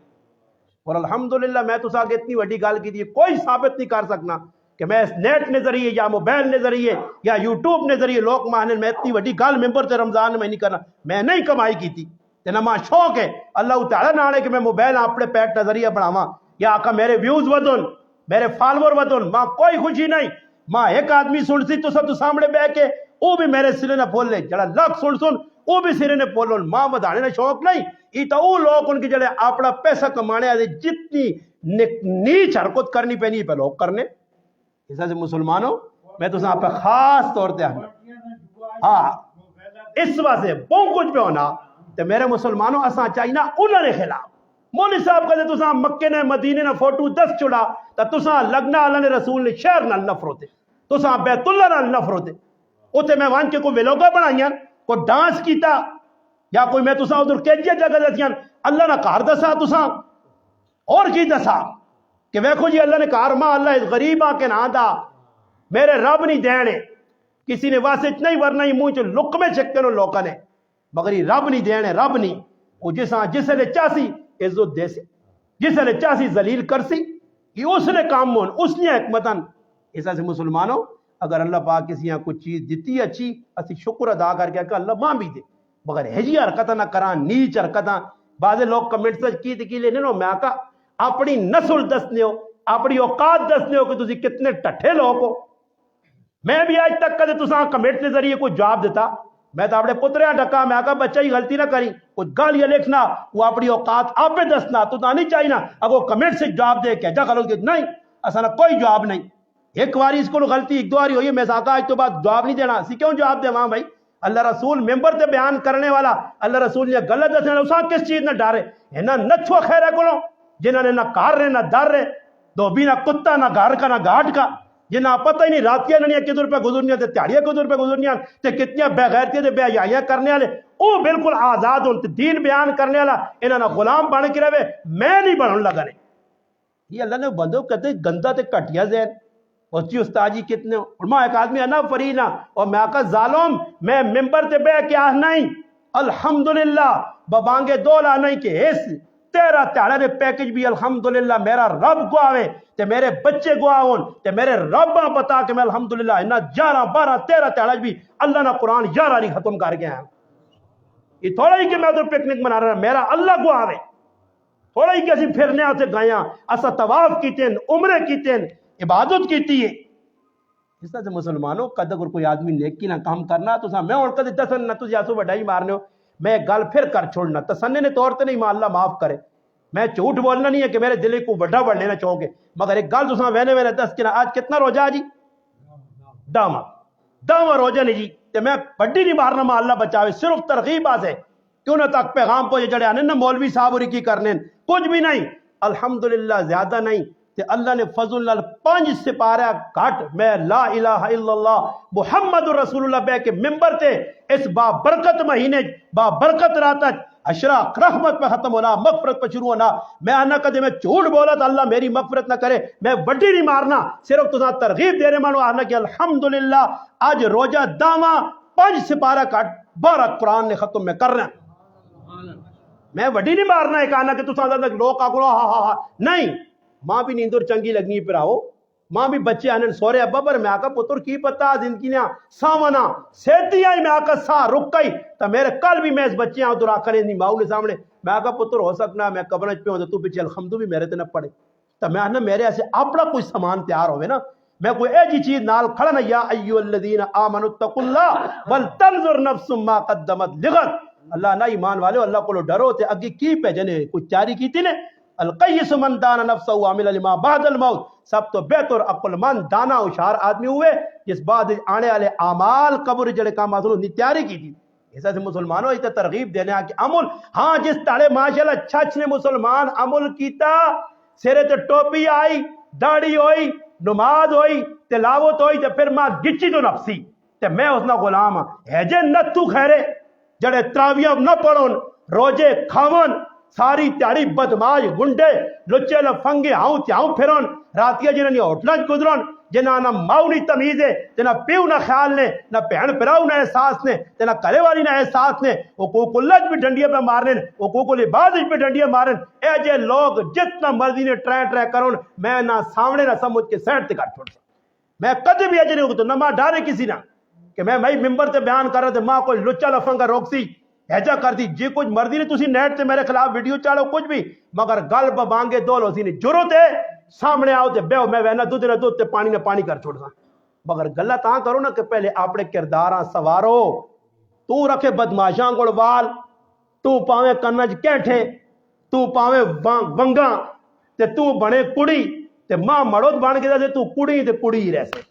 A: اور الحمدللہ میں تو آگے اتنی وڈی گل کی کوئی ثابت نہیں کر سکنا کہ میں اس نیٹ نے ذریعے یا موبائل نے ذریعے یا یوٹیوب نے ذریعے لوگ مانے میں اتنی وڈی گل ممبر سے رمضان میں نہیں کرنا میں نہیں کمائی کی تھی تے نہ شوق ہے اللہ تعالیٰ نہ آنے کہ میں موبائل اپنے پیٹ نظریہ بناواں یا آقا میرے ویوز ودن میرے فالور ودن ماں کوئی خوشی نہیں ماں ایک آدمی سن سی تو سب تو سامنے بہ کے وہ بھی میرے سرے نہ پھول لے جڑا لاکھ سن وہ بھی سرے نے پھول ماں بدھانے نے شوق نہیں یہ تو وہ لوگ ان کے جڑے اپنا پیسہ کمانے والے جتنی نیچ حرکت کرنی پینی پہ لوگ کرنے اس سے مسلمانوں میں تو آپ پہ خاص طور پہ ہاں اس واسطے بہت کچھ پہ ہونا تو میرے مسلمانوں اساں چاہیے نا انہوں نے خلاف مولوی صاحب کہتے تساں مکے نے مدینے نے فوٹو دس چڑا تا تساں لگنا اللہ نے رسول نے شہر نال نفرت تساں بیت اللہ نال نفرت اوتے میں وان کے کوئی ویلوگا بنائیاں کوئی ڈانس کیتا یا کوئی میں تساں ادھر کیجیاں جگہ دسیاں اللہ نے کار دسا تساں اور کی دسا کہ ویکھو جی اللہ نے کار ماں اللہ اس غریباں کے نا دا میرے رب نہیں دینے کسی نے واسط نہیں ورنہ ہی منہ چ لقمے چھکے نو لوکاں نے مگر یہ رب نہیں دینے رب نہیں وہ جسے نے چاسی عزت دے سی جسے نے چاسی ذلیل کر سی یہ اس نے کام مون اس نے حکمتن ایسا سے مسلمانوں اگر اللہ پاک کسی یہاں کچھ چیز دیتی اچھی اسی شکر ادا کر کے کہ اللہ ماں بھی دے مگر ہجی حرکتہ نہ کران نیچ حرکتہ بعض لوگ کمنٹ سے کی لینے نو میں آقا اپنی نسل دسنے ہو اپنی اوقات دسنے ہو کہ تسی کتنے ٹھٹھے لوگ ہو میں بھی آج تک کدے تساں کمنٹ کے ذریعے کوئی جواب دیتا میں تو اپنے پتریاں ڈکا میں آقا بچہ ہی غلطی نہ کری کچھ گالیاں لکھنا وہ اپنی اوقات آپ پہ دسنا تو نہیں چاہیے نا اگر وہ کمنٹ سے جواب دے کہ جا کرو کہ نہیں اصلا کوئی جواب نہیں ایک باری اس کو غلطی ایک دو باری ہوئی میں آقا آج تو بعد جواب نہیں دینا اسی کیوں جواب دے وہاں بھائی اللہ رسول ممبر تے بیان کرنے والا اللہ رسول نے غلط دسنے اساں کس چیز نہ ڈارے ہے نہ نچھو خیرے کولو جنہاں نے نہ کار رہے نہ در رہے دو بھی نہ کتا نہ گھر کا نہ گھاٹ کا جنہاں پتہ ہی نہیں راتیاں ننیاں کدھر پہ گزرنیاں تے تیاڑیاں کدھر پہ گزرنیاں تے کتنیاں بے غیرتیاں تے بے حیائیاں کرنے والے او بالکل آزاد ہون تے دین بیان کرنے والا انہاں نہ غلام بن کے رہے میں نہیں بنن لگا نے یہ اللہ نے بندوں کہتے گندا تے کٹیا ذہن اور جی استاد جی کتنے علماء ایک آدمی انا فرینا اور میں آقا ظالم میں ممبر تے بے کے آہ نہیں الحمدللہ ببانگے دولا نہیں کہ اس تیرا تیڑا نے پیکج بھی الحمدللہ میرا رب گواوے تے میرے بچے گواہون تے میرے رب پتا کہ میں الحمدللہ انہا 11 12 13 تیڑا بھی اللہ نے قرآن 11 نہیں ختم کر گیا ہے یہ تھوڑا ہی کہ میں ادھر پکنک منا رہا میرا اللہ گواوے تھوڑا ہی کہ اسی پھرنے آتے گایاں اسا طواف کیتے ہیں عمرے کیتے ہیں عبادت کیتی ہے اس طرح سے مسلمانوں قد اگر کوئی آدمی نیکی نہ کام کرنا تو میں اور کدی دسن نہ تجھے آسو بڑھائی مارنے ہو میں گل پھر کر چھوڑنا تسنے نے طور تے نہیں اللہ معاف کرے میں جھوٹ بولنا نہیں ہے کہ میرے دل کو بڑا بڑھ لینا چاہو گے مگر ایک گل تساں وینے دس کے آج کتنا روزہ جی داواں روزہ نہیں جی تے میں بڑی نہیں مارنا ماں اللہ بچاوے صرف ترغیب آسے کیوں نہ تک پیغام پہنچے جڑے آنے نہ مولوی صاحب اور کی کرنے کچھ بھی نہیں الحمدللہ زیادہ نہیں تے اللہ نے فضل نال 5 سپارہ کٹ میں لا الہ الا اللہ محمد رسول اللہ بے کے ممبر تے اس با برکت مہینے با برکت راتت اشرا رحمت پہ ختم ہونا مغفرت پہ شروع ہونا میں آنا کدے میں جھوٹ بولا تو اللہ میری مغفرت نہ کرے میں وڈی نہیں مارنا صرف تساں ترغیب دے رہے مانو آنا کہ الحمدللہ آج روزہ داواں 5 سپارہ کٹ 12 قرآن نے ختم میں کرنا میں وڈی نہیں مارنا ایک آنا کہ تساں لوگ آکڑو ہاں نہیں ماں بھی نیندر چنگی لگنی ہے پھر آؤ ماں بھی بچے آنے سورے ابا پر میں آقا پتر کی پتا زندگی نے سامنا سیتی آئی میں آقا سا رک گئی تو میرے کل بھی میں اس بچے آؤں تو آخر نہیں ماؤ نے سامنے میں آقا پتر ہو سکنا میں قبرج پہ ہوں تو پیچھے الحمدو بھی میرے تے نہ پڑے تو میں آنا میرے ایسے اپنا کوئی سامان تیار ہوئے نا میں کوئی ایجی چیز نال کھڑا نا یا ایو الذین آمنوا اتقوا اللہ ولتنظر نفس ما قدمت لغد اللہ نہ ایمان والے اللہ کو ڈرو تے اگے کی پہ جنے کچھ چاری کی تھی نے القیس من دانا نفسہ وعمل لما بعد الموت سب تو بہتر عقل مند دانا ہوشیار آدمی ہوئے جس بعد آنے والے اعمال قبر جڑے کام حاصل ہونے تیاری کی تھی ایسا سے مسلمانوں اس ترغیب دینے کہ عمل ہاں جس تاڑے ماشاءاللہ چھچ نے مسلمان عمل کیتا سرے تے ٹوپی آئی داڑھی ہوئی نماز ہوئی تلاوت ہوئی تے پھر ماں گچی تو نفسی تے میں اس نا غلام ہاں ہے جے نتو خیرے جڑے تراویہ نہ پڑھون روجے کھاون ساری تیاری بدماش گنڈے لچے لفنگے ہاؤں تیاؤں پھرون راتیہ جنہاں نے ہوٹلانچ گزرون جنہاں نہ ماؤ نہیں تمیز ہے جنہاں پیو نہ خیال نے نہ پہن پراؤ نہ احساس نے جنہاں کرے والی نہ احساس نے حقوق اللہ بھی ڈنڈیاں پہ مارنے حقوق العباد بھی ڈنڈیاں مارن اے جے لوگ جتنا مرضی نے ٹرے کرون میں نہ سامنے نہ سمجھ کے سینٹ تے کٹ چھوڑ سا میں کدے بھی اجے نہیں ہوگا تو نہ ماں ڈارے کسی نہ کہ میں ممبر تے بیان کر رہا تھے ماں کوئی لچا لفنگا روکسی ایجا کر دی جی کچھ مرضی نہیں تسی نیٹ تے میرے خلاف ویڈیو چاڑو کچھ بھی مگر گل بانگے دول ہو سی نہیں ضرورت ہے سامنے آؤ تے بیو میں وینا دودھ نہ دودھ تے پانی نہ پانی کر چھوڑ سا مگر گلہ تاں کرو نا کہ پہلے اپنے کرداراں سوارو تو رکھے بدماشاں گوڑ وال تو پاویں کنج کینٹھے تو پاویں ونگاں تے تو بنے کڑی تے ماں مڑوت بان کے دے تو کڑی تے کڑی ہی رہ سے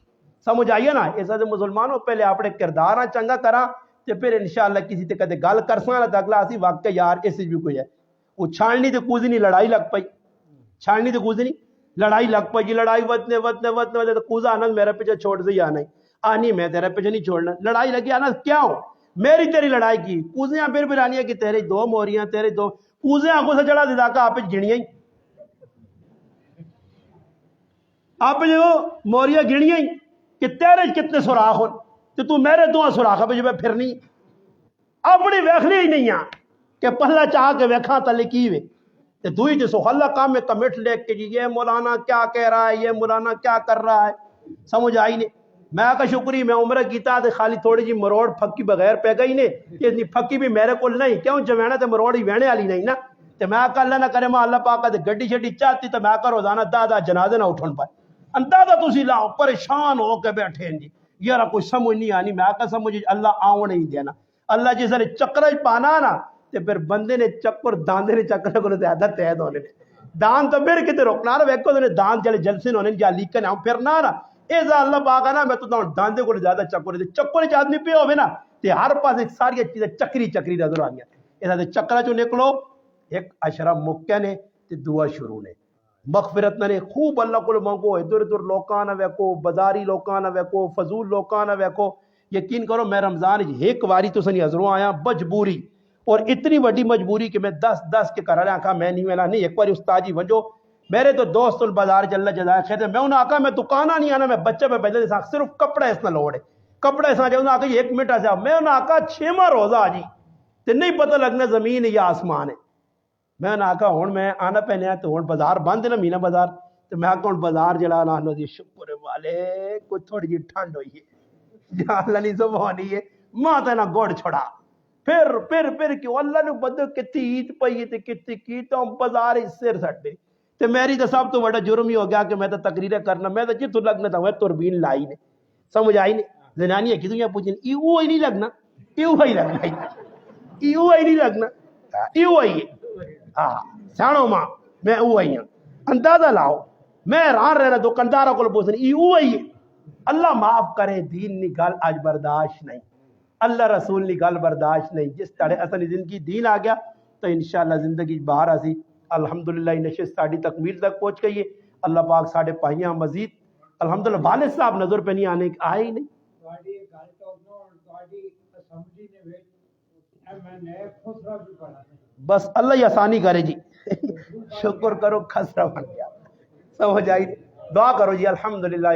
A: سمجھ آئیے نا ایسا سے مسلمانوں پہلے اپنے کرداراں چنگا کرا تے پھر انشاءاللہ کسی تے کدے گل کرساں تے اگلا اسی واقعہ یار اس بھی کوئی ہے وہ چھاننی تے کوزنی لڑائی لگ پئی، چھاننی تے کوزنی لڑائی لگ پئی جی، لڑائی ودنے تو کوزا آنند میرے پیچھے چھوڑ سے آنا آنی میں تیرے پیچھے نہیں چھوڑنا، لڑائی لگی آنا کیا ہو میری تیری لڑائی کی، کوزیاں پھر آنی کہ تیرے دو موریاں تیرے دو کوزیاں آنکھوں سے چڑھا دیتا کہ آپ گھڑیاں ہی آپ جو موریاں گھڑیاں ہی کہ تیرے کتنے سوراخ ہو تو میرے دو سوراخ پہ جو میں پھرنی اپنی ویکھنی ہی نہیں آ کہ پہلا چاہ کے ویکھاں تلے کی وے تے دوئی جسو اللہ کام میں کمٹ لے کے جی یہ مولانا کیا کہہ رہا ہے، یہ مولانا کیا کر رہا ہے، سمجھ آئی نہیں میں کا شکری میں عمرہ کیتا تے خالی تھوڑی جی مروڑ پھکی بغیر پہ گئی نے کہ اتنی پھکی بھی میرے کو نہیں کیوں جو وینا تے مروڑ ہی وینے والی نہیں نا تے میں کا اللہ نہ کرے ماں اللہ پاک تے گڈی شڈی چاہتی تے میں کا روزانہ دادا جنازے نہ اٹھن پائے اندازہ تسی لاؤ پریشان ہو کے بیٹھے ہیں جی یارا کوئی سمجھ نہیں آنی میں کا سمجھ اللہ آؤ نہیں دینا اللہ جس نے چکر پانا نا تے پھر بندے نے چکر داندے نے چکر کو زیادہ تید ہونے دان تو پھر کتے روکنا نا ویکو نے دان چلے جلسے ہونے جا لیکن ہم پھر نہ نا ایسا اللہ پاک ہے نا میں تو داندے کو زیادہ چکر دے چکر چ آدمی پہ ہوئے نا تے ہر پاس ایک ساری چیزیں چکری چکری نظر آنی ایسا تے چکرا چو نکلو ایک اشرا مکہ نے تے دعا شروع نے مغفرت نے خوب اللہ کو مانگو ادھر ادھر لوکانا ویکو بازاری لوکانا ویکو فضول لوکانا ویکو یقین کرو میں رمضان ایک واری تو سنی حضروں آیا مجبوری اور اتنی بڑی مجبوری کہ میں 10 کے کرا آکھا میں نہیں ویلا نہیں ایک بار استاد جی ونجو میرے تو دوست البازار جل جزائے خیر میں انہوں آکھا میں دکانہ نہیں آنا میں بچہ پہ بیٹھے تھا صرف کپڑا اس نہ لوڑے کپڑا اس نہ جاؤں آکھا ایک منٹ ایسا میں انہوں آکھا 6واں روزہ جی تے نہیں پتہ لگنا زمین یا آسمان ہے میں انہوں آکھا ہون میں آنا پہنے ہیں تو ہون بازار بند ہے نا مینا بازار تو میں آکھا ہون بازار جڑا نہ دی شکر والے کوئی تھوڑی جی ٹھنڈ ہوئی ہے جہاں اللہ نہیں زبانی ہے ماں تے نہ گوڑ چھوڑا پھر کیوں اللہ نے بدل کتی عید پئی تے کتی کی تو بازار سر سٹ دے تے میری تو سب تو بڑا جرم ہی ہو گیا کہ میں تو تقریریں کرنا میں تو جتوں لگنا تھا وہ تربین لائی نے سمجھ آئی نے زنانی ہے کہ دنیا پوچھیں ایو ہی نہیں لگنا ایو ہی لگنا ایو ہی نہیں لگنا ایو ہی ہاں سانو ماں میں او ہی ہوں اندازہ لاؤ میں حیران رہنا دکانداروں کو پوچھنا ایو ہی اللہ معاف کرے دین نی گل اج برداشت نہیں اللہ رسول نی گل برداشت نہیں جس طرح اصلی زندگی دین آ گیا تو انشاءاللہ زندگی باہر آسی الحمدللہ نشست ساڑی تکمیل تک پہنچ گئی ہے اللہ پاک ساڑھے پائیاں مزید الحمدللہ والد صاحب نظر پہ نہیں آنے آئے ہی نہیں بس اللہ ہی آسانی کرے جی شکر کرو خسرہ بن گیا سمجھ آئی دعا کرو جی الحمدللہ